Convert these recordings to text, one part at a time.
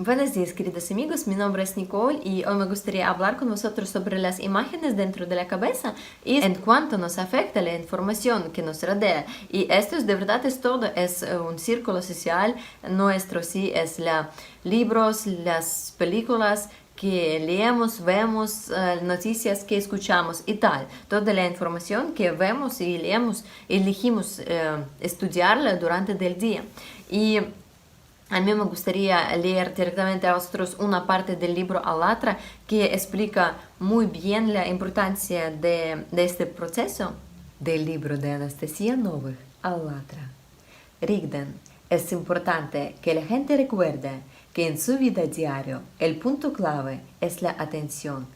Buenos días, queridos amigos. Mi nombre es Nicole y hoy me gustaría hablar con vosotros sobre las imágenes dentro de la cabeza y en cuánto nos afecta la información que nos rodea. Y esto es de verdad es todo, es un círculo social nuestro, sí, es libros, las películas que leemos, vemos, noticias que escuchamos y tal. Toda la información que vemos y leemos, elegimos estudiarla durante el día. Y a mí me gustaría leer directamente a vosotros una parte del libro Allatra que explica muy bien la importancia de este proceso. Del libro de Anastasia Novych, Allatra. Rigden, es importante que la gente recuerde que en su vida diaria el punto clave es la atención.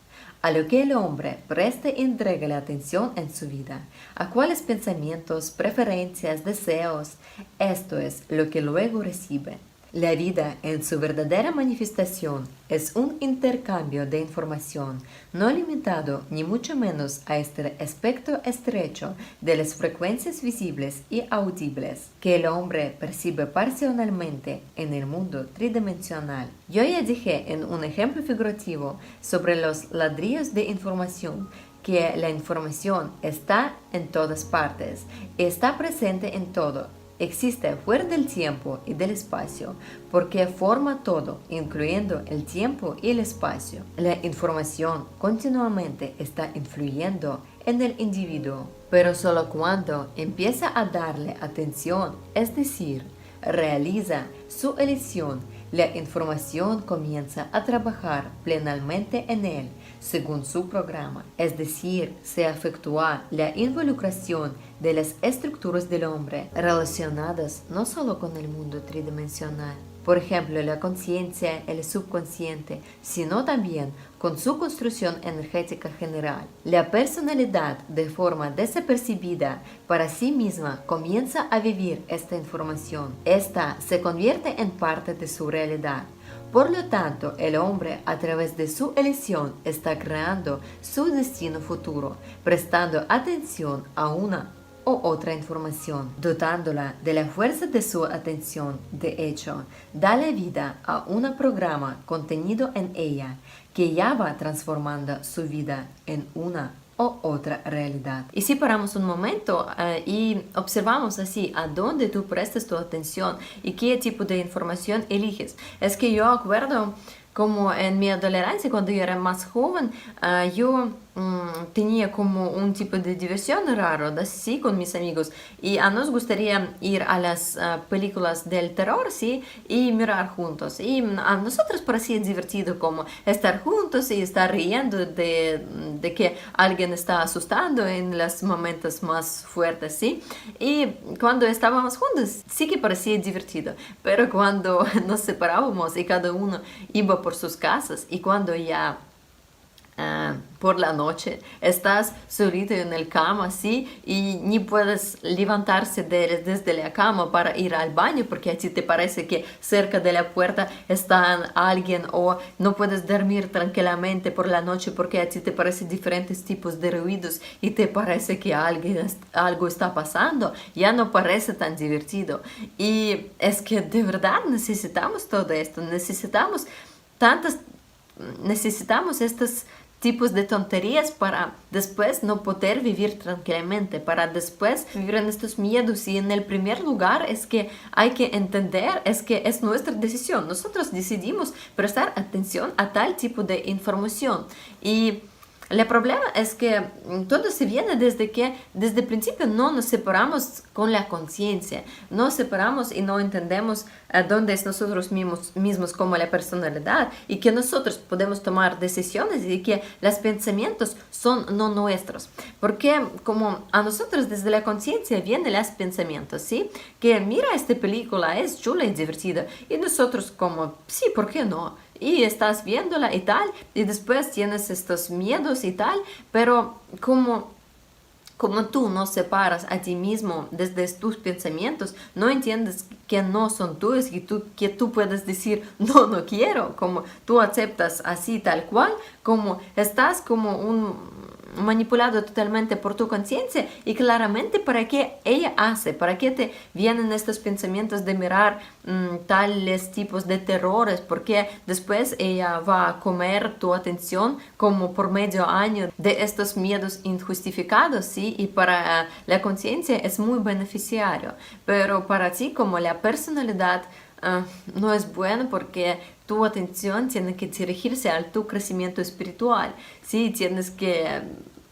A lo que el hombre preste y entregue la atención en su vida, a cuáles pensamientos, preferencias, deseos, esto es lo que luego recibe. La vida en su verdadera manifestación es un intercambio de información no limitado ni mucho menos a este aspecto estrecho de las frecuencias visibles y audibles que el hombre percibe parcialmente en el mundo tridimensional. Yo ya dije en un ejemplo figurativo sobre los ladrillos de información que la información está en todas partes, está presente en todo. Existe fuera del tiempo y del espacio, porque forma todo, incluyendo el tiempo y el espacio. La información continuamente está influyendo en el individuo, pero solo cuando empieza a darle atención, es decir, realiza su elección, la información comienza a trabajar plenamente en él, según su programa, es decir, se efectúa la involucración de las estructuras del hombre relacionadas no solo con el mundo tridimensional, por ejemplo, la conciencia, el subconsciente, sino también con su construcción energética general. La personalidad, de forma desapercibida para sí misma, comienza a vivir esta información. Esta se convierte en parte de su realidad. Por lo tanto, el hombre, a través de su elección, está creando su destino futuro, prestando atención a una o otra información, dotándola de la fuerza de su atención. De hecho, da la vida a un programa contenido en ella, que ya va transformando su vida en una o otra realidad. Y si paramos un momento y observamos así a dónde tú prestas tu atención y qué tipo de información eliges, es que yo acuerdo como en mi adolescencia, cuando yo era más joven, yo tenía como un tipo de diversión raro, así con mis amigos, y a nos gustaría ir a las películas del terror, sí, y mirar juntos. Y a nosotros parecía divertido como estar juntos y estar riendo de que alguien está asustando en los momentos más fuertes, sí. Y cuando estábamos juntos, sí que parecía divertido, pero cuando nos separábamos y cada uno iba por sus casas y cuando ya por la noche estás solito en el cama, ¿sí? Y ni puedes levantarse desde la cama para ir al baño porque a ti te parece que cerca de la puerta está alguien, o no puedes dormir tranquilamente por la noche porque a ti te parecen diferentes tipos de ruidos y te parece que algo está pasando, ya no parece tan divertido. Y es que de verdad necesitamos todo esto, necesitamos estos tipos de tonterías para después no poder vivir tranquilamente, para después vivir en estos miedos. Y en el primer lugar es que hay que entender, es que es nuestra decisión. Nosotros decidimos prestar atención a tal tipo de información. Y el problema es que todo se viene desde que desde el principio no nos separamos con la conciencia, no separamos y no entendemos dónde es nosotros mismos como la personalidad y que nosotros podemos tomar decisiones y que los pensamientos son no nuestros. Porque como a nosotros desde la conciencia vienen los pensamientos, ¿sí? Que mira, esta película es chula y divertida y nosotros como, sí, ¿por qué no? Y estás viéndola y tal, y después tienes estos miedos y tal, pero como tú no separas a ti mismo desde tus pensamientos, no entiendes que no son tuyos y que tú puedes decir, no, no quiero, como tú aceptas así tal cual, como estás como manipulado totalmente por tu conciencia y claramente para qué ella hace, para qué te vienen estos pensamientos de mirar tales tipos de terrores, porque después ella va a comer tu atención como por medio año de estos miedos injustificados, ¿sí? Y para la conciencia es muy beneficiario, pero para ti como la personalidad no es bueno porque tu atención tiene que dirigirse a tu crecimiento espiritual, ¿sí? Tienes que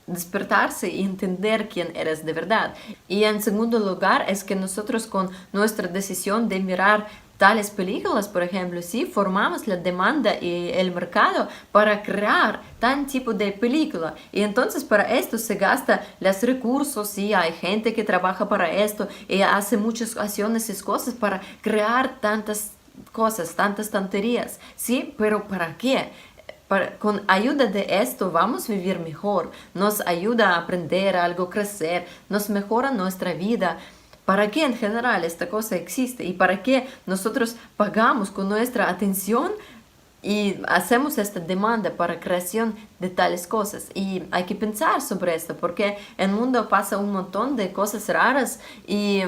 despertarse y entender quién eres de verdad. Y en segundo lugar es que nosotros con nuestra decisión de mirar tales películas, por ejemplo, sí, formamos la demanda y el mercado para crear tal tipo de película. Y entonces para esto se gasta los recursos, sí, hay gente que trabaja para esto y hace muchas acciones y cosas para crear tantas cosas, tantas tonterías, sí, pero ¿para qué? Con ayuda de esto vamos a vivir mejor, nos ayuda a aprender algo, crecer, nos mejora nuestra vida. ¿Para qué en general esta cosa existe? ¿Y para qué nosotros pagamos con nuestra atención y hacemos esta demanda para creación de tales cosas? Y hay que pensar sobre esto, porque en el mundo pasa un montón de cosas raras y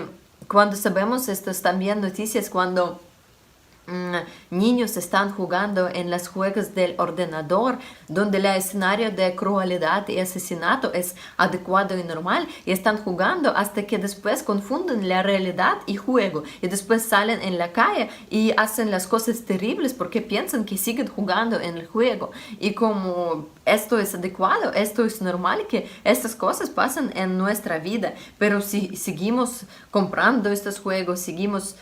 cuando sabemos estas también noticias, cuando niños están jugando en los juegos del ordenador, donde el escenario de crueldad y asesinato es adecuado y normal, y están jugando hasta que después confunden la realidad y juego, y después salen en la calle y hacen las cosas terribles porque piensan que siguen jugando en el juego. Y como esto es adecuado, esto es normal, que estas cosas pasan en nuestra vida, pero si seguimos comprando estos juegos, seguimos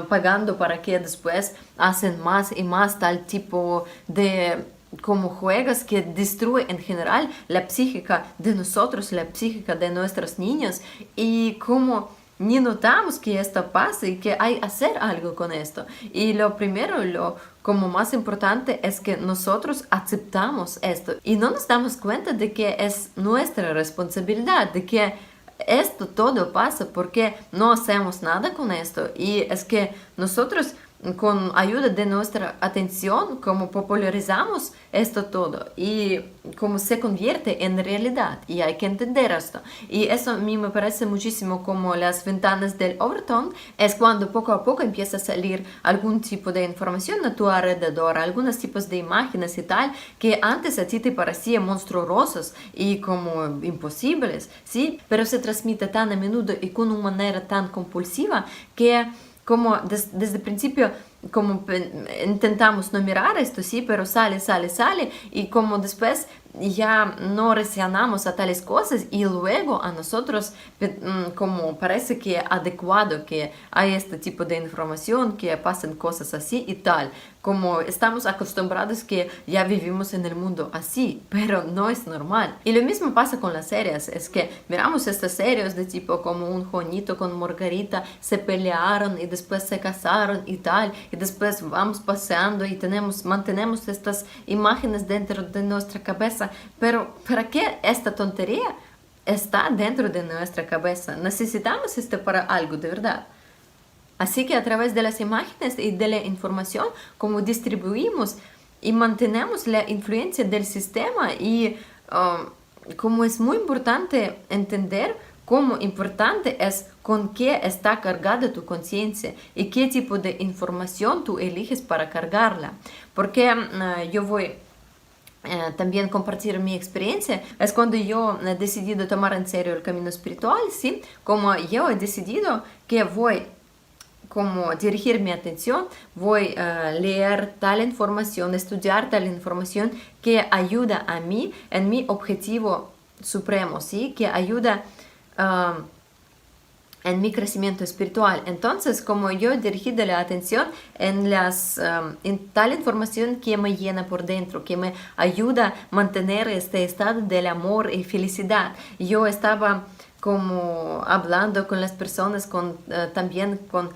pagando para que después hacen más y más tal tipo de como juegos que destruyen en general la psíquica de nosotros, la psíquica de nuestros niños, y como ni notamos que esto pasa y que hay que hacer algo con esto. Y lo primero, lo como más importante es que nosotros aceptamos esto y no nos damos cuenta de que es nuestra responsabilidad, de que esto todo pasa porque no hacemos nada con esto, y es que nosotros con ayuda de nuestra atención como popularizamos esto todo y como se convierte en realidad, y hay que entender esto. Y eso a mí me parece muchísimo como las ventanas del Overton, es cuando poco a poco empieza a salir algún tipo de información a tu alrededor, algunos tipos de imágenes y tal, que antes a ti te parecían monstruosos y como imposibles, ¿sí? Pero se transmite tan a menudo y con una manera tan compulsiva que como desde el principio como intentamos no mirar esto, sí, pero sale, y como después ya no reaccionamos a tales cosas y luego a nosotros como parece que adecuado que hay este tipo de información, que pasan cosas así y tal, como estamos acostumbrados que ya vivimos en el mundo así, pero no es normal. Y lo mismo pasa con las series, es que miramos estas series de tipo como un Juanito con Margarita se pelearon y después se casaron y tal, y después vamos paseando y mantenemos estas imágenes dentro de nuestra cabeza. Pero ¿para qué esta tontería está dentro de nuestra cabeza? Necesitamos esto para algo de verdad. Así que a través de las imágenes y de la información, como distribuimos y mantenemos la influencia del sistema, y como es muy importante entender cómo importante es con qué está cargada tu conciencia y qué tipo de información tú eliges para cargarla. Porque yo voy también compartir mi experiencia, es cuando yo he decidido tomar en serio el camino espiritual, ¿sí? Como yo he decidido que voy como dirigir mi atención, voy a leer tal información, estudiar tal información que ayuda a mí en mi objetivo supremo, ¿sí? Que ayuda en mi crecimiento espiritual. Entonces, como yo he dirigido la atención en tal información que me llena por dentro, que me ayuda a mantener este estado del amor y felicidad. Yo estaba como hablando con las personas, también con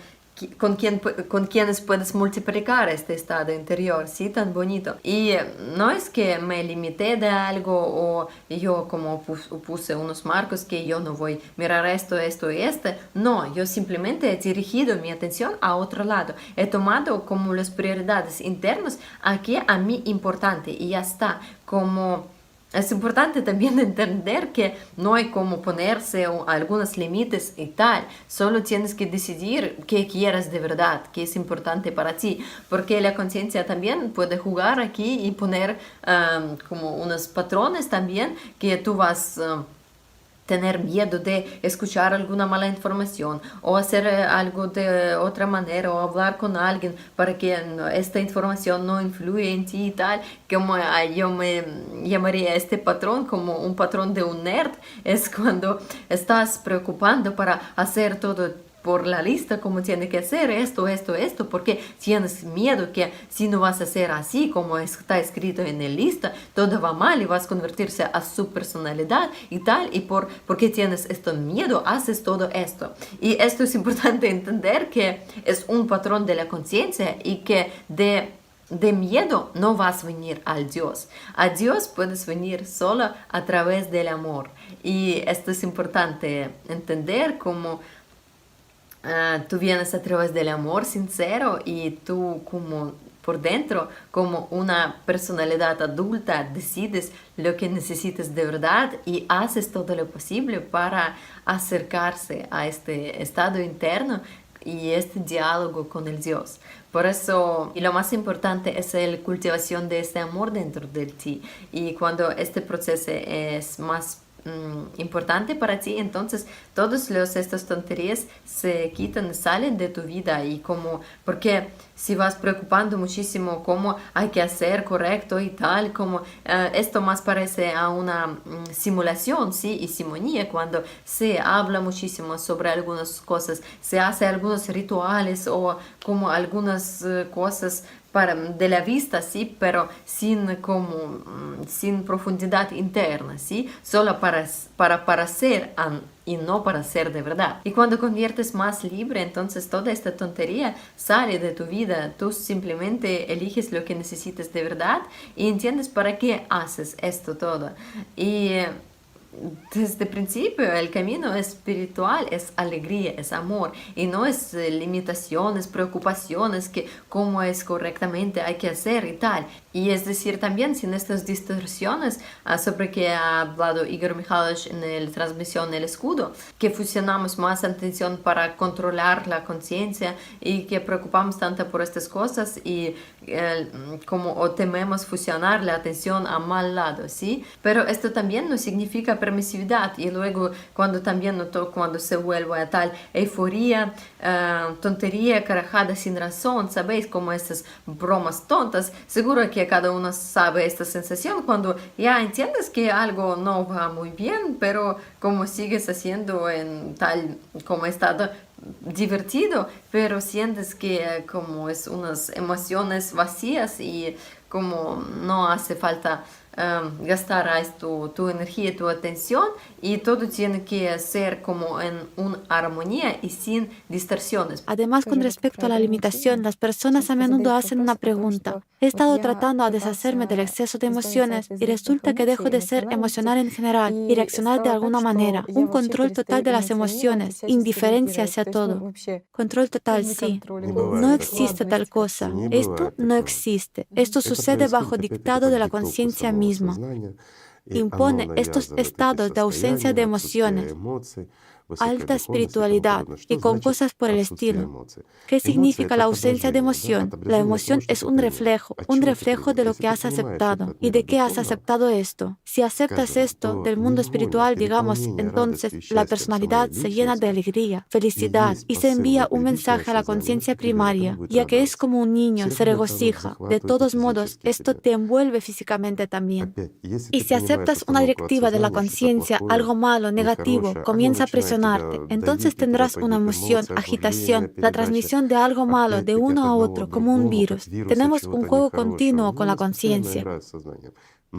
quienes puedes multiplicar este estado interior, ¿sí? Tan bonito. Y no es que me limité de algo o yo como puse unos marcos que yo no voy a mirar esto y este. No, yo simplemente he dirigido mi atención a otro lado. He tomado como las prioridades internas aquí a mí importante y ya está. Como Es importante también entender que no hay como ponerse algunos límites y tal, solo tienes que decidir qué quieres de verdad, qué es importante para ti, porque la conciencia también puede jugar aquí y poner como unos patrones también que tú vas tener miedo de escuchar alguna mala información o hacer algo de otra manera o hablar con alguien para que esta información no influya en ti y tal, como yo me llamaría este patrón como un patrón de un nerd, es cuando estás preocupando para hacer todo por la lista como tiene que hacer esto, porque tienes miedo que si no vas a hacer así como está escrito en la lista, todo va mal y vas a convertirse a su personalidad y tal, y porque tienes este miedo, haces todo esto. Y esto es importante entender que es un patrón de la conciencia y que de miedo no vas a venir al Dios. A Dios puedes venir solo a través del amor. Y esto es importante entender como tú vienes a través del amor sincero y tú como por dentro, como una personalidad adulta, decides lo que necesitas de verdad y haces todo lo posible para acercarse a este estado interno y este diálogo con el Dios. Por eso, y lo más importante es la cultivación de este amor dentro de ti. Y cuando este proceso es más importante para ti, entonces todas estas tonterías se quitan, salen de tu vida y como, porque si vas preocupando muchísimo cómo hay que hacer correcto y tal, como esto más parece a una simulación, ¿sí? Y simonía, cuando se habla muchísimo sobre algunas cosas, se hace algunos rituales o como algunas cosas de la vista, sí, pero sin profundidad interna, sí, solo para ser y no para ser de verdad. Y cuando conviertes más libre, entonces toda esta tontería sale de tu vida. Tú simplemente eliges lo que necesitas de verdad y entiendes para qué haces esto todo. Y desde el principio el camino espiritual es alegría, es amor y no es limitaciones, preocupaciones que cómo es correctamente hay que hacer y tal. Y es decir también sin estas distorsiones sobre que ha hablado Igor Mikhailovich en la transmisión El Escudo, que fusionamos más atención para controlar la conciencia y que preocupamos tanto por estas cosas y como o tememos fusionar la atención a mal lado, ¿sí? Pero esto también no significa permisividad y luego cuando también noto cuando se vuelve a tal euforía, tontería, carajada sin razón, ¿sabéis? Como estas bromas tontas, seguro que cada uno sabe esta sensación cuando ya entiendes que algo no va muy bien, pero como sigues haciendo en tal como estado divertido, pero sientes que como es unas emociones vacías y como no hace falta gastar tu energía, tu atención y todo tiene que ser como en una armonía y sin distorsiones. Además, con respecto a la limitación, las personas a menudo hacen una pregunta. He estado tratando a deshacerme del exceso de emociones y resulta que dejo de ser emocional en general y reaccionar de alguna manera. Un control total de las emociones, indiferencia hacia todo. Control total, sí. No existe tal cosa. Esto no existe. Esto sucede bajo dictado de la conciencia misma. Impone estos estados de ausencia de emociones, alta espiritualidad y con cosas por el estilo. ¿Qué significa la ausencia de emoción? La emoción es un reflejo de lo que has aceptado. ¿Y de qué has aceptado esto? Si aceptas esto del mundo espiritual, digamos, entonces la personalidad se llena de alegría, felicidad y se envía un mensaje a la conciencia primaria, ya que es como un niño, se regocija. De todos modos, esto te envuelve físicamente también. Y si aceptas una directiva de la conciencia, algo malo, negativo, comienza a presionar. Entonces tendrás una emoción, agitación, la transmisión de algo malo de uno a otro como un virus. Tenemos un juego continuo con la conciencia.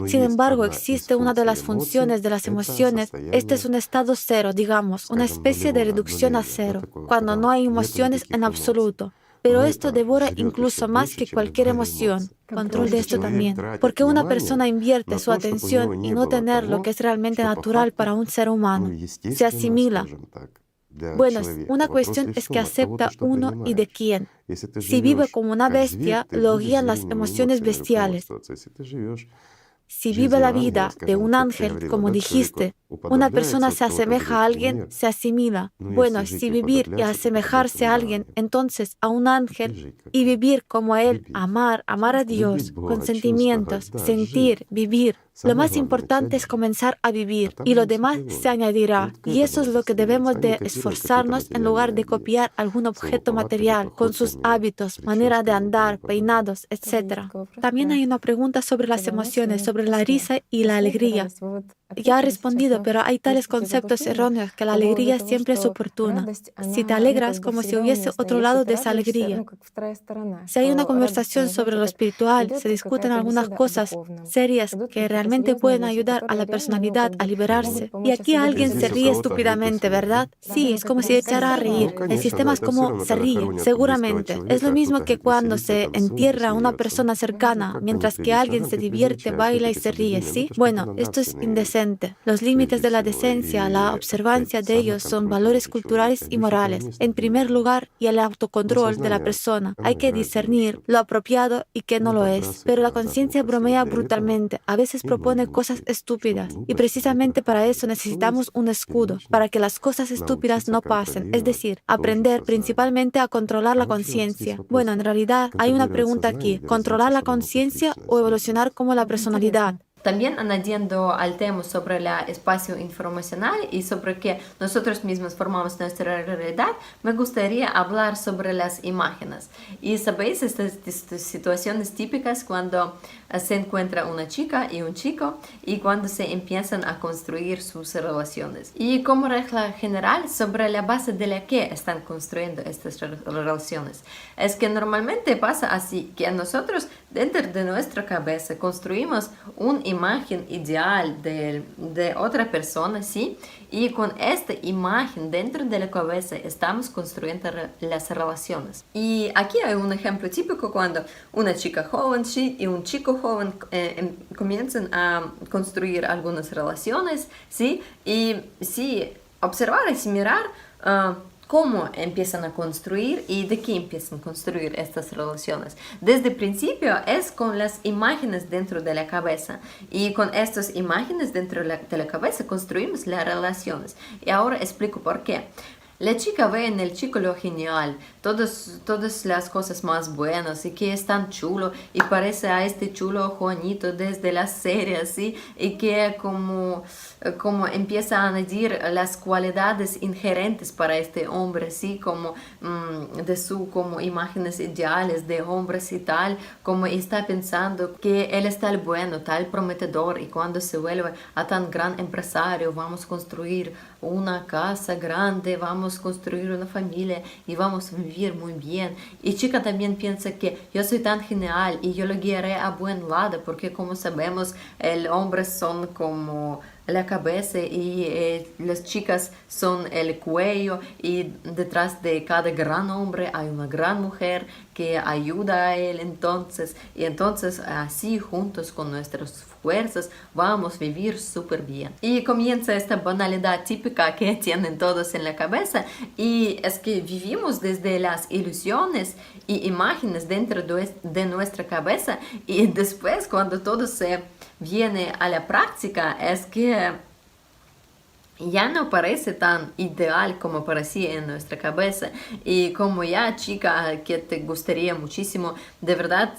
Sin embargo, existe una de las funciones de las emociones. Este es un estado cero, digamos, una especie de reducción a cero, cuando no hay emociones en absoluto. Pero esto devora incluso más que cualquier emoción. Control de esto también. Porque una persona invierte su atención en no tener lo que es realmente natural para un ser humano. Se asimila. Bueno, una cuestión es que acepta uno y de quién. Si vive como una bestia, lo guían las emociones bestiales. Si vive la vida de un ángel, como dijiste, una persona se asemeja a alguien, se asimila. Bueno, si vivir y asemejarse a alguien, entonces a un ángel, y vivir como él, amar a Dios, con sentimientos, sentir, vivir. Lo más importante es comenzar a vivir y lo demás se añadirá. Y eso es lo que debemos de esforzarnos en lugar de copiar algún objeto material con sus hábitos, manera de andar, peinados, etc. También hay una pregunta sobre las emociones, sobre la risa y la alegría. Ya he respondido, pero hay tales conceptos erróneos que la alegría siempre es oportuna. Si te alegras, como si hubiese otro lado de esa alegría. Si hay una conversación sobre lo espiritual, se discuten algunas cosas serias que realmente pueden ayudar a la personalidad a liberarse. Y aquí alguien se ríe estúpidamente, ¿verdad? Sí, es como si echara a reír. El sistema es como se ríe, seguramente. Es lo mismo que cuando se entierra a una persona cercana, mientras que alguien se divierte, baila y se ríe, ¿sí? Bueno, esto es indecente. Los límites de la decencia, la observancia de ellos son valores culturales y morales, en primer lugar, y el autocontrol de la persona. Hay que discernir lo apropiado y qué no lo es. Pero la conciencia bromea brutalmente, a veces propone cosas estúpidas, y precisamente para eso necesitamos un escudo, para que las cosas estúpidas no pasen, es decir, aprender principalmente a controlar la conciencia. Bueno, en realidad hay una pregunta aquí, ¿controlar la conciencia o evolucionar como la personalidad? También añadiendo al tema sobre el espacio informacional y sobre que nosotros mismos formamos nuestra realidad, me gustaría hablar sobre las imágenes. Y sabéis, estas situaciones típicas cuando se encuentra una chica y un chico y cuando se empiezan a construir sus relaciones. Y como regla general, sobre la base de la que están construyendo estas relaciones. Es que normalmente pasa así, que nosotros dentro de nuestra cabeza construimos una imagen ideal de otra persona, ¿sí? Y con esta imagen dentro de la cabeza estamos construyendo las relaciones. Y aquí hay un ejemplo típico cuando una chica joven, ¿sí? Y un chico joven comienzan a construir algunas relaciones, ¿sí? Y sí, observar y mirar cómo empiezan a construir y de qué empiezan a construir estas relaciones. Desde el principio es con las imágenes dentro de la cabeza y con estas imágenes dentro de la cabeza construimos las relaciones. Y ahora explico por qué. La chica ve en el chico lo genial, todas las cosas más buenas y que es tan chulo y parece a este chulo Juanito desde la serie, ¿sí? Y que como empieza a añadir las cualidades inherentes para este hombre, ¿sí? Como como imágenes ideales de hombres y tal, como está pensando que él es tal bueno, tal prometedor y cuando se vuelve a tan gran empresario vamos a construir una casa grande, vamos a construir una familia y vamos a vivir muy bien. Y chica también piensa que yo soy tan genial y yo lo guiaré a buen lado porque como sabemos el hombre son como la cabeza y las chicas son el cuello y detrás de cada gran hombre hay una gran mujer que ayuda a él entonces así juntos con nuestras fuerzas vamos a vivir súper bien. Y comienza esta banalidad típica que tienen todos en la cabeza y es que vivimos desde las ilusiones y imágenes dentro de nuestra cabeza y después cuando todo se viene a la práctica es que ya no parece tan ideal como parecía en nuestra cabeza y como ya chica que te gustaría muchísimo, de verdad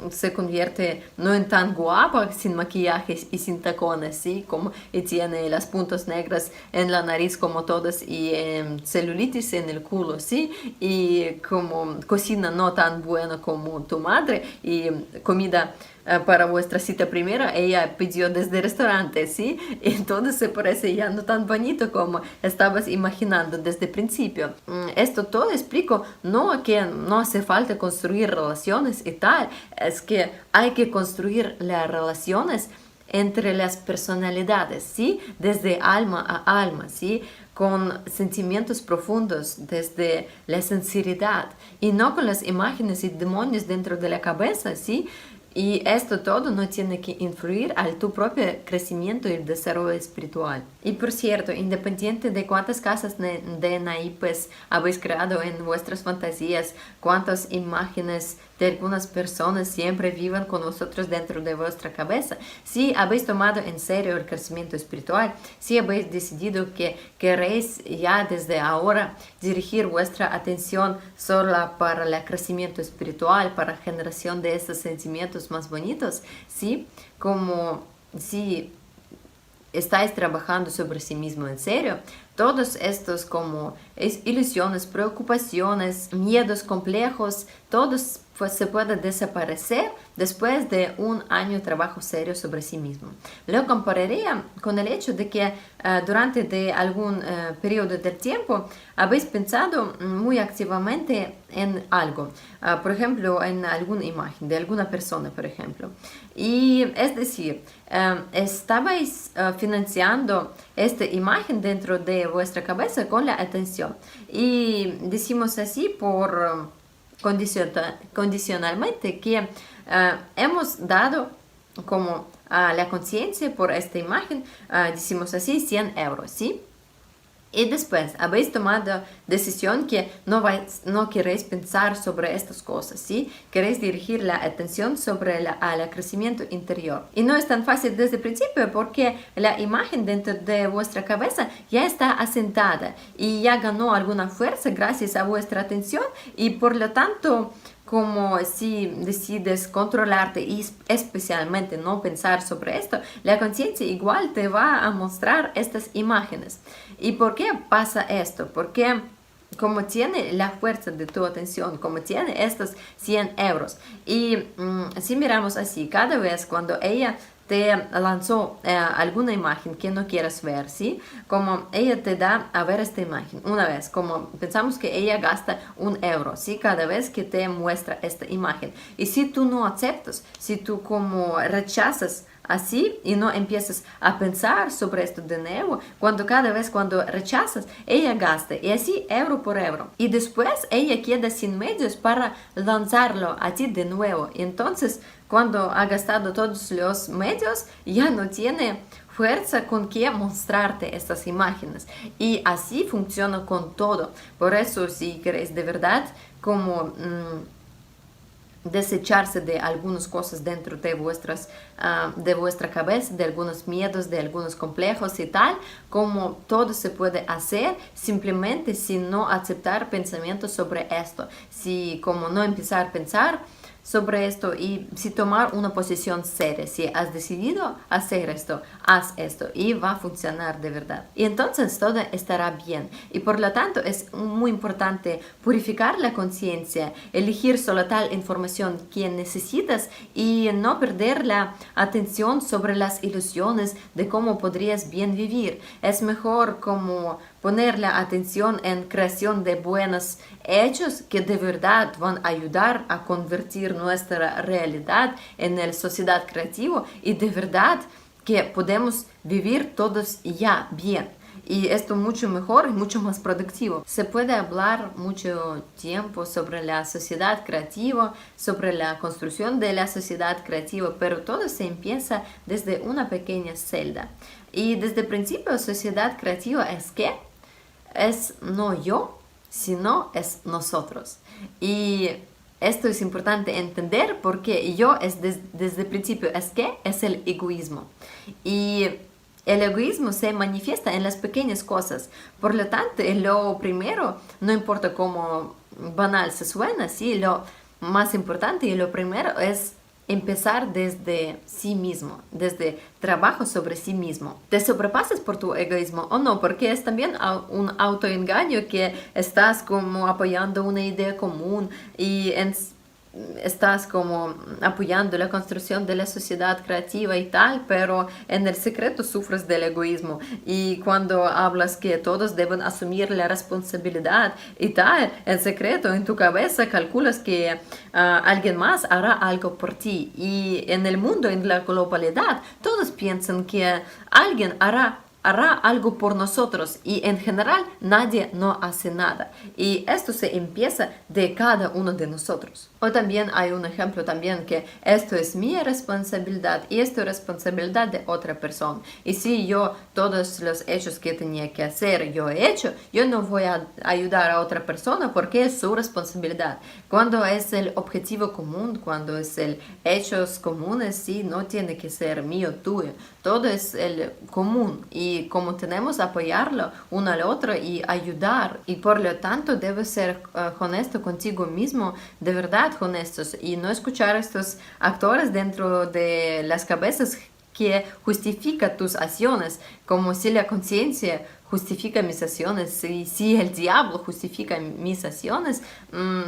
se convierte no en tan guapa sin maquillajes y sin tacones, ¿sí? Como, y tiene las puntos negras en la nariz como todas y celulitis en el culo, ¿sí? Y como cocina no tan buena como tu madre y comida para vuestra cita primera, ella pidió desde el restaurante, ¿sí? Entonces se parece ya no tan bonito como estabas imaginando desde el principio. Esto todo explico, no que no hace falta construir relaciones y tal, es que hay que construir las relaciones entre las personalidades, ¿sí? Desde alma a alma, ¿sí? Con sentimientos profundos, desde la sinceridad y no con las imágenes y demonios dentro de la cabeza, ¿sí? Y esto todo no tiene que influir al tu propio crecimiento y desarrollo espiritual. Y por cierto, independiente de cuántas casas de naipes habéis creado en vuestras fantasías, cuántas imágenes de algunas personas siempre vivan con vosotros dentro de vuestra cabeza. Si habéis tomado en serio el crecimiento espiritual, si habéis decidido que queréis ya desde ahora dirigir vuestra atención solo para el crecimiento espiritual, para la generación de esos sentimientos más bonitos, ¿sí? Como si estáis trabajando sobre sí mismo en serio, todos estos como ilusiones, preocupaciones, miedos complejos, todos pues, se pueden desaparecer después de un año de trabajo serio sobre sí mismo. Lo compararía con el hecho de que durante de algún periodo del tiempo habéis pensado muy activamente en algo, por ejemplo, en alguna imagen de alguna persona, por ejemplo. Y es decir, estabais financiando esta imagen dentro de vuestra cabeza con la atención. Y decimos así por condicionalmente que hemos dado como a la conciencia por esta imagen, decimos así, 100 euros, ¿sí? Y después habéis tomado decisión que no queréis pensar sobre estas cosas, ¿sí? Queréis dirigir la atención sobre el crecimiento interior. Y no es tan fácil desde el principio porque la imagen dentro de vuestra cabeza ya está asentada y ya ganó alguna fuerza gracias a vuestra atención y por lo tanto como si decides controlarte y especialmente no pensar sobre esto, la conciencia igual te va a mostrar estas imágenes. ¿Y por qué pasa esto? Porque como tiene la fuerza de tu atención, como tiene estos 100 euros, y si miramos así, cada vez cuando ella te lanzó alguna imagen que no quieres ver, ¿sí? Como ella te da a ver esta imagen una vez, como pensamos que ella gasta 1 euro, ¿sí? Cada vez que te muestra esta imagen. Y si tú no aceptas, si tú como rechazas así y no empiezas a pensar sobre esto de nuevo, cada vez cuando rechazas, ella gasta y así euro por euro. Y después ella queda sin medios para lanzarlo a ti de nuevo. Y entonces, cuando ha gastado todos los medios, ya no tiene fuerza con que mostrarte estas imágenes. Y así funciona con todo. Por eso, si queréis de verdad, como desecharse de algunas cosas dentro de vuestra cabeza, de algunos miedos, de algunos complejos y tal, como todo se puede hacer simplemente sin no aceptar pensamientos sobre esto, si como no empezar a pensar sobre esto y si tomar una posición seria, si has decidido hacer esto, haz esto y va a funcionar de verdad. Y entonces todo estará bien. Y por lo tanto es muy importante purificar la conciencia, elegir solo tal información que necesitas y no perder la atención sobre las ilusiones de cómo podrías bien vivir. Es mejor como poner la atención en creación de buenos hechos que de verdad van a ayudar a convertir nuestra realidad en la sociedad creativa y de verdad que podemos vivir todos ya bien. Y esto mucho mejor y mucho más productivo. Se puede hablar mucho tiempo sobre la sociedad creativa, sobre la construcción de la sociedad creativa, pero todo se empieza desde una pequeña celda. Y desde el principio, sociedad creativa es ¿qué? Es no yo, sino es nosotros. Y esto es importante entender porque yo es desde el principio es ¿qué? Es el egoísmo. Y el egoísmo se manifiesta en las pequeñas cosas. Por lo tanto, lo primero, no importa cómo banal se suena, ¿sí? Lo más importante y lo primero es empezar desde sí mismo, desde trabajo sobre sí mismo. ¿Te sobrepasas por tu egoísmo o no? Porque es también un autoengaño que estás como apoyando una idea común y estás como apoyando la construcción de la sociedad creativa y tal, pero en el secreto sufres del egoísmo. Y cuando hablas que todos deben asumir la responsabilidad y tal, en secreto en tu cabeza calculas que alguien más hará algo por ti. Y en el mundo, en la globalidad, todos piensan que alguien hará hará algo por nosotros y en general nadie no hace nada. Y esto se empieza de cada uno de nosotros. O también hay un ejemplo también que esto es mi responsabilidad y esto es responsabilidad de otra persona. Y si yo todos los hechos que tenía que hacer yo he hecho, yo no voy a ayudar a otra persona porque es su responsabilidad. Cuando es el objetivo común, cuando es el hechos comunes, sí, no tiene que ser mío, tuyo. Todo es el común y como tenemos que apoyarlo uno al otro y ayudar y por lo tanto debes ser honesto contigo mismo, de verdad honestos y no escuchar a estos actores dentro de las cabezas que justifica tus acciones, como si la conciencia justifica mis acciones, y si el diablo justifica mis acciones,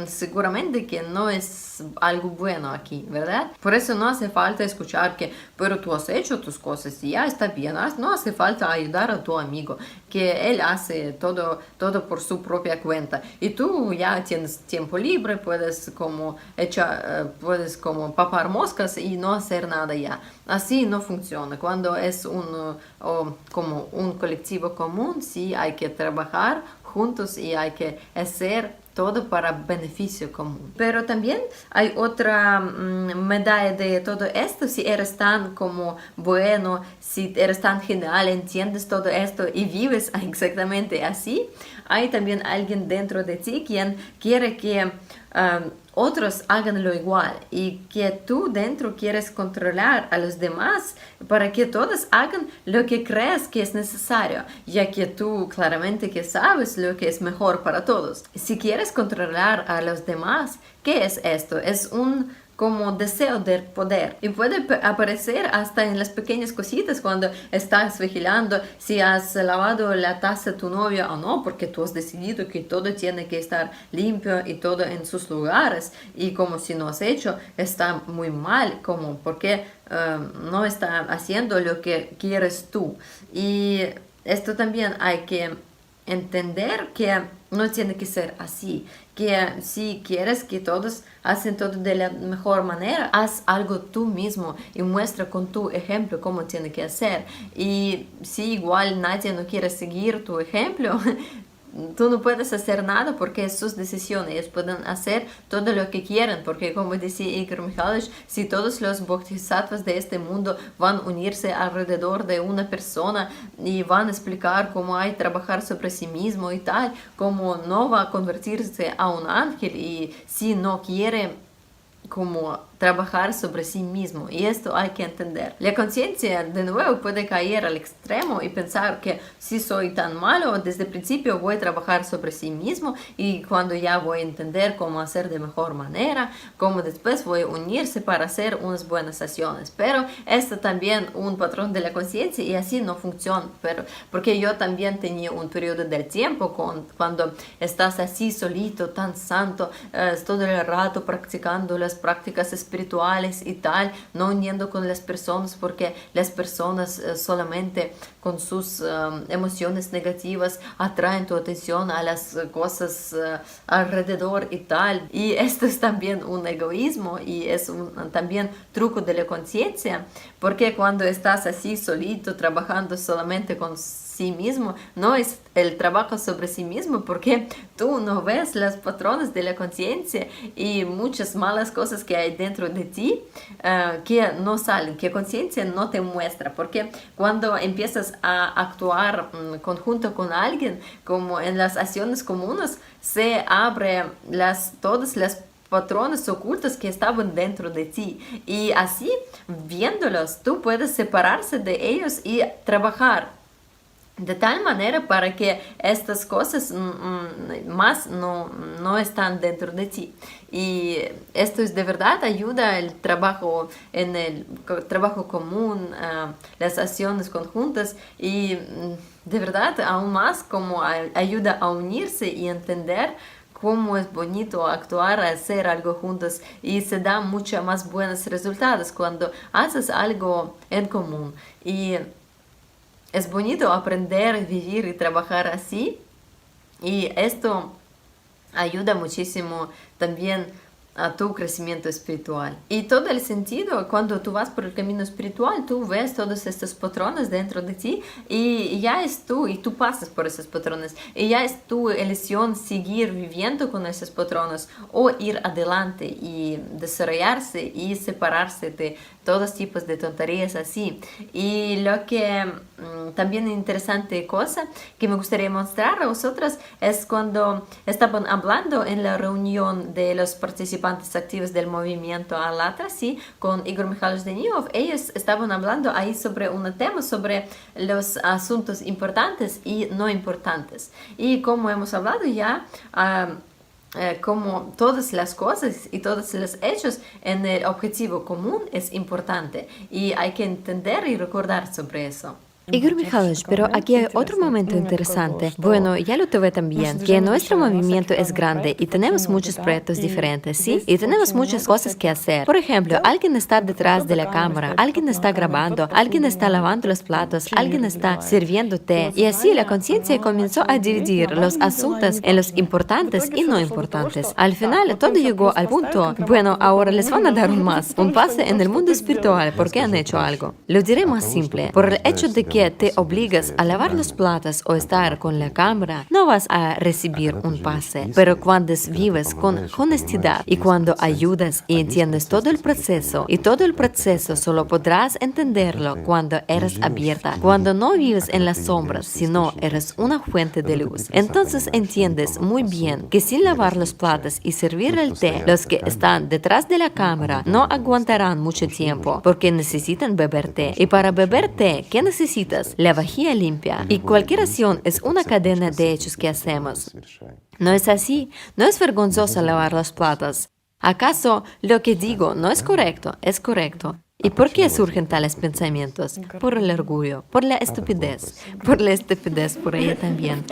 seguramente que no es algo bueno aquí, ¿verdad? Por eso no hace falta escuchar que, pero tú has hecho tus cosas y ya está bien, no hace falta ayudar a tu amigo, que él hace todo por su propia cuenta y tú ya tienes tiempo libre, puedes como papar moscas y no hacer nada ya. Así no funciona. Cuando es como un colectivo común, sí hay que trabajar juntos y hay que hacer todo para beneficio común. Pero también hay otra medalla de todo esto. Si eres tan como bueno, si eres tan genial, entiendes todo esto y vives exactamente así, hay también alguien dentro de ti quien quiere que otros hagan lo igual y que tú dentro quieres controlar a los demás para que todos hagan lo que crees que es necesario, ya que tú claramente que sabes lo que es mejor para todos. Si quieres controlar a los demás, ¿qué es esto? Es un como deseo de poder y puede aparecer hasta en las pequeñas cositas cuando estás vigilando si has lavado la taza de tu novio o no, porque tú has decidido que todo tiene que estar limpio y todo en sus lugares y como si no has hecho está muy mal, como porque no está haciendo lo que quieres tú. Y esto también hay que entender que no tiene que ser así, que si quieres que todos hacen todo de la mejor manera, haz algo tú mismo y muestra con tu ejemplo cómo tiene que hacer. Y si igual nadie no quiere seguir tu ejemplo, tú no puedes hacer nada porque es sus decisiones. Ellos pueden hacer todo lo que quieren, porque como decía Igor Mikhailovich, si todos los bodhisattvas de este mundo van a unirse alrededor de una persona y van a explicar cómo hay que trabajar sobre sí mismo y tal, cómo no va a convertirse a un ángel y si no quiere como trabajar sobre sí mismo, y esto hay que entender. La conciencia de nuevo puede caer al extremo y pensar que si soy tan malo, desde el principio voy a trabajar sobre sí mismo y cuando ya voy a entender cómo hacer de mejor manera, cómo después voy a unirse para hacer unas buenas acciones. Pero esto también un patrón de la conciencia y así no funciona, pero porque yo también tenía un periodo del tiempo cuando estás así solito, tan santo, todo el rato practicando las prácticas espirituales y tal, no uniendo con las personas porque las personas solamente con sus emociones negativas atraen tu atención a las cosas alrededor y tal. Y esto es también un egoísmo y es también truco de la conciencia, porque cuando estás así solito trabajando solamente con sí mismo, no es el trabajo sobre sí mismo porque tú no ves los patrones de la conciencia y muchas malas cosas que hay dentro de ti que no salen, que conciencia no te muestra, porque cuando empiezas a actuar conjunto con alguien, como en las acciones comunes, se abre todas las patrones ocultos que estaban dentro de ti y así viéndolos tú puedes separarse de ellos y trabajar de tal manera para que estas cosas más no están dentro de ti. Y esto es de verdad ayuda el trabajo en el trabajo común, las acciones conjuntas y de verdad aún más como ayuda a unirse y entender cómo es bonito actuar, hacer algo juntos y se dan mucho más buenos resultados cuando haces algo en común. Y es bonito aprender, vivir y trabajar así y esto ayuda muchísimo también a tu crecimiento espiritual. Y todo el sentido, cuando tú vas por el camino espiritual, tú ves todos estos patrones dentro de ti y ya es tú, y tú pasas por esos patrones, y ya es tu elección seguir viviendo con esos patrones o ir adelante y desarrollarse y separarse de todos tipos de tonterías así. Y lo que también interesante cosa que me gustaría mostrar a vosotros es cuando estaban hablando en la reunión de los participantes activos del movimiento ALLATRA, ¿sí? Con Igor Mikhailovich Danilov. Ellos estaban hablando ahí sobre un tema, sobre los asuntos importantes y no importantes. Y como hemos hablado ya, como todas las cosas y todos los hechos en el objetivo común es importante y hay que entender y recordar sobre eso. Igor Mikhailovich, pero aquí hay otro momento interesante. Bueno, ya lo tuve también, que nuestro movimiento es grande y tenemos muchos proyectos diferentes, ¿sí? Y tenemos muchas cosas que hacer. Por ejemplo, alguien está detrás de la cámara, alguien está grabando, alguien está lavando los platos, alguien está sirviendo té. Y así la conciencia comenzó a dividir los asuntos en los importantes y no importantes. Al final, todo llegó al punto, bueno, ahora les van a dar un pase en el mundo espiritual porque han hecho algo. Lo diré más simple, por el hecho de que te obligas a lavar los platos o estar con la cámara, no vas a recibir un pase. Pero cuando vives con honestidad y cuando ayudas y entiendes todo el proceso, y todo el proceso solo podrás entenderlo cuando eres abierta, cuando no vives en las sombras, sino eres una fuente de luz. Entonces entiendes muy bien que sin lavar los platos y servir el té, los que están detrás de la cámara no aguantarán mucho tiempo porque necesitan beber té. Y para beber té, ¿qué necesitas? La vajilla limpia. Y cualquier acción es una cadena de hechos que hacemos. ¿No es así? ¿No es vergonzoso lavar los platos? ¿Acaso lo que digo no es correcto? Es correcto. ¿Y por qué surgen tales pensamientos? Por el orgullo, por la estupidez por ella también.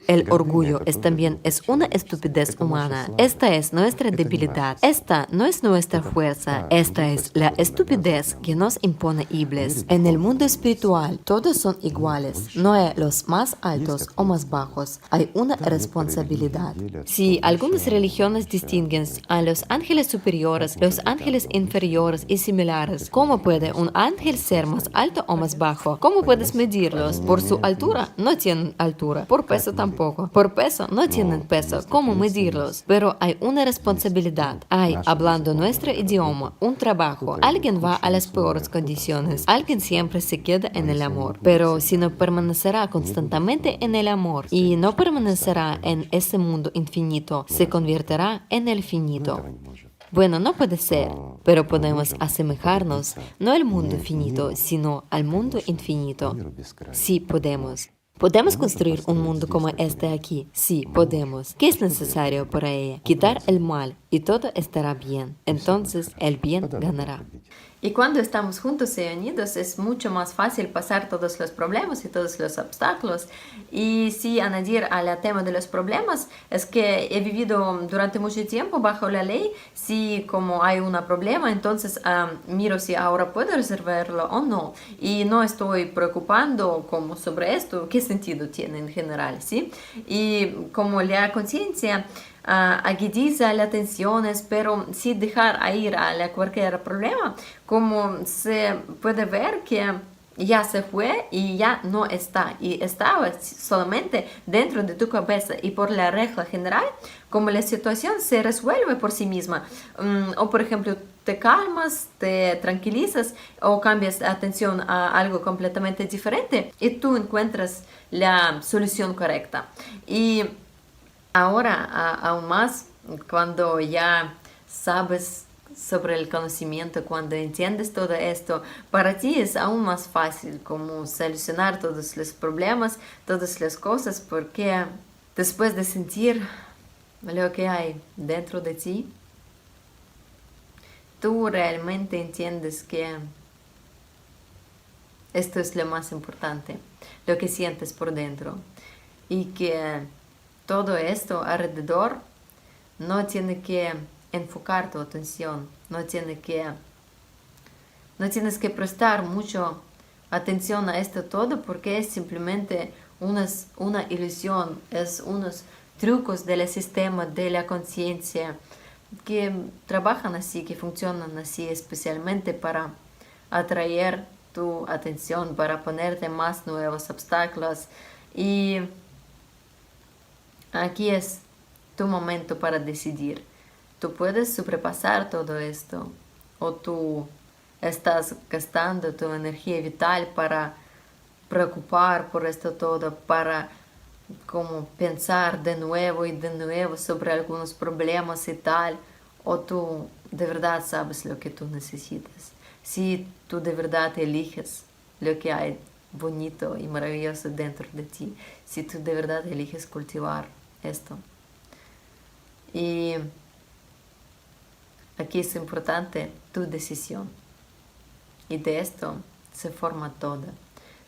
El orgullo también es una estupidez humana. Esta es nuestra debilidad. Esta no es nuestra fuerza. Esta es la estupidez que nos impone Iblis. En el mundo espiritual, todos son iguales. No hay los más altos o más bajos. Hay una responsabilidad. Si algunas religiones distinguen a los ángeles superiores, los ángeles inferiores y similares, ¿cómo puede un ángel ser más alto o más bajo? ¿Cómo puedes medirlos? Por su altura, no tienen altura. Por peso tampoco. Por peso no tienen peso. ¿Cómo medirlos? Pero hay una responsabilidad. Hay, hablando nuestro idioma, un trabajo. Alguien va a las peores condiciones. Alguien siempre se queda en el amor. Pero si no permanecerá constantemente en el amor y no permanecerá en ese mundo infinito, se convertirá en el finito. Bueno, no puede ser, pero podemos asemejarnos no al mundo finito, sino al mundo infinito. Sí, podemos. ¿Podemos construir un mundo como este aquí? Sí, podemos. ¿Qué es necesario para ello? Quitar el mal y todo estará bien. Entonces el bien ganará. Y cuando estamos juntos y unidos es mucho más fácil pasar todos los problemas y todos los obstáculos. Y si añadir al tema de los problemas, es que he vivido durante mucho tiempo bajo la ley. Si como hay un problema, entonces miro si ahora puedo resolverlo o no. Y no estoy preocupando como sobre esto, qué sentido tiene en general, ¿sí? Y como la conciencia agudiza las tensiones, pero sin dejar ir a cualquier problema, como se puede ver que ya se fue y ya no está, y estaba solamente dentro de tu cabeza, y por la regla general, como la situación se resuelve por sí misma, o por ejemplo, te calmas, te tranquilizas o cambias atención a algo completamente diferente y tú encuentras la solución correcta. Y ahora, aún más, cuando ya sabes sobre el conocimiento, cuando entiendes todo esto, para ti es aún más fácil como solucionar todos los problemas, todas las cosas, porque después de sentir lo que hay dentro de ti, tú realmente entiendes que esto es lo más importante, lo que sientes por dentro, y que todo esto alrededor no tiene que enfocar tu atención, no tienes que prestar mucho atención a esto todo, porque es simplemente una ilusión, es unos trucos del sistema de la conciencia que trabajan así, que funcionan así especialmente para atraer tu atención, para ponerte más nuevos obstáculos. Y aquí es tu momento para decidir. Tú puedes sobrepasar todo esto o tú estás gastando tu energía vital para preocupar por esto todo, para como pensar de nuevo y de nuevo sobre algunos problemas y tal, o tú de verdad sabes lo que tú necesitas. Si tú de verdad eliges lo que hay bonito y maravilloso dentro de ti, si tú de verdad eliges cultivar esto. Y aquí es importante tu decisión. Y de esto se forma todo.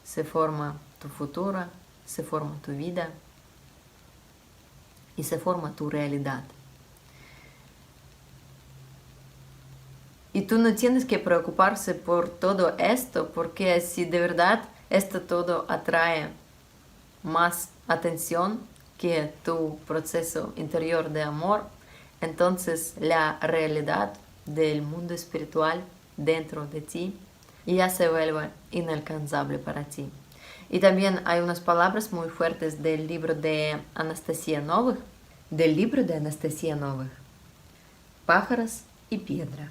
Se forma tu futuro, se forma tu vida y se forma tu realidad. Y tú no tienes que preocuparse por todo esto, porque si de verdad esto todo atrae más atención que tu proceso interior de amor, entonces la realidad del mundo espiritual dentro de ti ya se vuelve inalcanzable para ti. Y también hay unas palabras muy fuertes del libro de Anastasia Novych, Pájaros y piedra.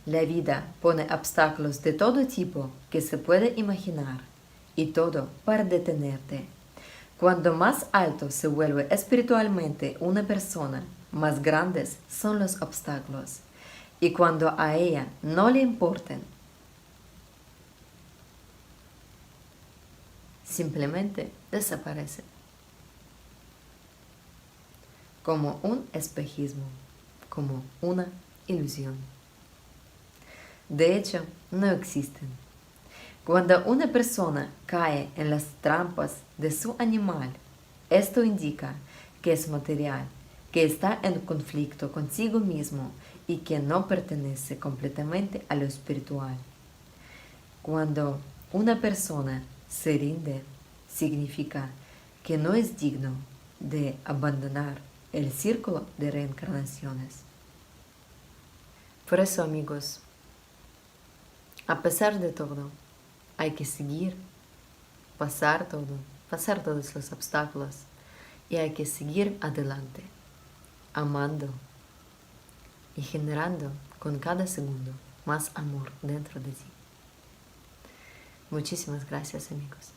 La vida pone obstáculos de todo tipo que se puede imaginar, y todo para detenerte. Cuando más alto se vuelve espiritualmente una persona, más grandes son los obstáculos. Y cuando a ella no le importen, simplemente desaparece. Como un espejismo, como una ilusión. De hecho, no existen. Cuando una persona cae en las trampas de su animal, esto indica que es material, que está en conflicto consigo mismo y que no pertenece completamente a lo espiritual. Cuando una persona se rinde, significa que no es digno de abandonar el círculo de reencarnaciones. Por eso, amigos, a pesar de todo, hay que seguir, pasar todos los obstáculos y hay que seguir adelante, amando y generando con cada segundo más amor dentro de ti. Muchísimas gracias, amigos.